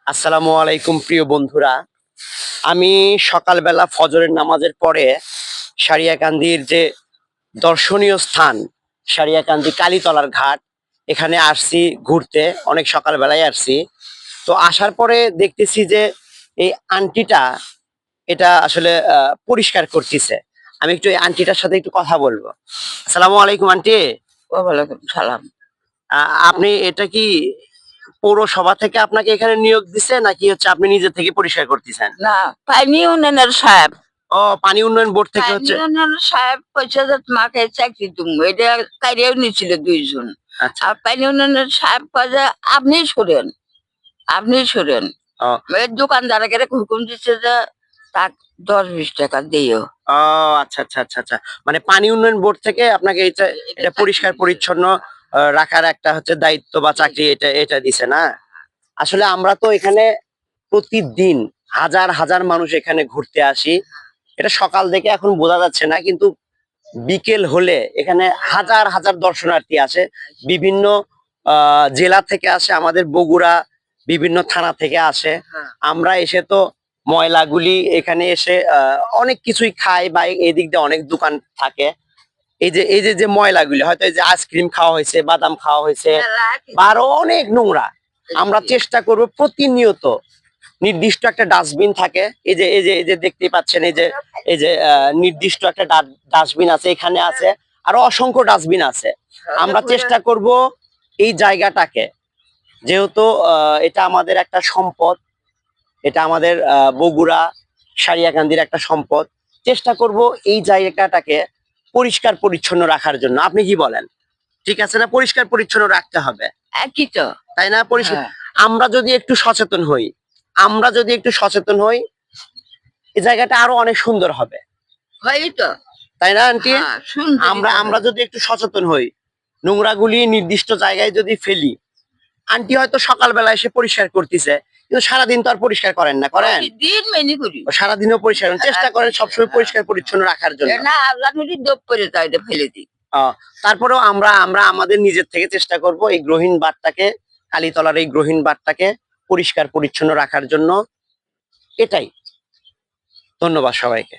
আসসালামু আলাইকুম প্রিয় বন্ধুরা। আমি সকালবেলা ফজরের নামাজের পরে সারিয়াকান্দির যে দর্শনীয় স্থান সারিয়াকান্দি কালীতলার ঘাট এখানে আসছি ঘুরতে, অনেক সকালবেলায় আসছি। তো আসার পরে দেখতেছি যে এই আন্টিটা এটা আসলে পরিষ্কার করতেছে। আমি একটু এই আন্টিটার সাথে একটু কথা বলবো। আসসালামু আলাইকুম আন্টি। ওয়ালাইকুম সালাম। আপনি এটা কি পৌরসভা থেকে আপনাকে এখানে নিয়োগ দিছে নাকি হচ্ছে আপনি নিজে থেকে পরিষ্কার করতেছেন? না, পানি উন্নয়নের সাহেব, ও, পানি উন্নয়ন বোর্ড থেকে পানি হচ্ছে। উন্নয়নের সাহেব কইছে যে তোমাকে চাকরি দিমু, এটা কারিয়াও নিছিল দুইজন। আচ্ছা। আর পানি উন্নয়নের সাহেব কয় যে আপনি সরেন। ও এই দোকানদারকে হুকুম দিচ্ছে যে তাক 10-20 টাকা দিও। ও, আচ্ছা আচ্ছা আচ্ছা আচ্ছা। মানে পানি উন্নয়ন বোর্ড থেকে আপনাকে এটা এটা পরিষ্কার পরিচ্ছন্ন রাখার একটা হচ্ছে দায়িত্ব বা চাকরি এটা এটা দিছে না? আসলে আমরা তো এখানে প্রতিদিন হাজার হাজার মানুষ এখানে ঘুরতে আসি। এটা সকাল থেকে এখন বোঝা যাচ্ছে না, কিন্তু বিকেল হলে এখানে হাজার হাজার দর্শনার্থী আসে। বিভিন্ন জেলা থেকে আসে, আমাদের বগুড়া বিভিন্ন থানা থেকে আসে। আমরা এসে তো ময়লাগুলি এখানে এসে অনেক কিছুই খাই, বা এদিক দিয়ে অনেক দোকান থাকে। এই যে ময়লাগুলি হয়তো এই যে আইসক্রিম খাওয়া হয়েছে, বাদাম খাওয়া হয়েছে, বা আরো অনেক নোংরা। আমরা চেষ্টা করব প্রতিনিয়ত নির্দিষ্ট একটা ডাস্টবিন থাকে, এই যে দেখতেই পাচ্ছেন, এই যে নির্দিষ্ট একটা ডাস্টবিন আছে, এখানে আছে, আরো অসংখ্য ডাস্টবিন আছে। আমরা চেষ্টা করব এই জায়গাটাকে, যেহেতু এটা আমাদের একটা সম্পদ, এটা আমাদের বগুড়া সারিয়াকান্দির একটা সম্পদ, চেষ্টা করব এই জায়গাটাকে পরিষ্কার পরিচ্ছন্ন রাখার জন্য। আপনি কি বলেন? ঠিক আছে না? পরিষ্কার পরিচ্ছন্ন রাখতে হবে, একই তো। তাই না? পরিষ্কার। হ্যাঁ, আমরা যদি একটু সচেতন হই, আমরা যদি একটু সচেতন হই, এই জায়গাটা আরো অনেক সুন্দর হবে, হয় তো। তাই না আন্টি? হ্যাঁ, সুন্দরই আমরা তো আমরা হয়। যদি একটু সচেতন হই, নোংরাগুলি নির্দিষ্ট জায়গায় যদি ফেলি। আন্টি হয়তো সকালবেলা এসে পরিষ্কার করতেছে, কিন্তু সারাদিন তো আর পরিষ্কার করেন না, করেন? দিন মেনি করি। ও সারাদিনও পরিষ্কার করেন, চেষ্টা করেন সবসময় পরিষ্কার পরিচ্ছন্ন রাখার জন্য। না, আল্লাহ নদী দপ করে তাই ফেলে দিই। তারপরেও আমরা আমরা আমাদের নিজের থেকে চেষ্টা করব এই গ্রহীণ বাঁধটাকে, কালীতলার এই গ্রহীণ বাঁধটাকে পরিষ্কার পরিচ্ছন্ন রাখার জন্য। এটাই। ধন্যবাদ সবাইকে।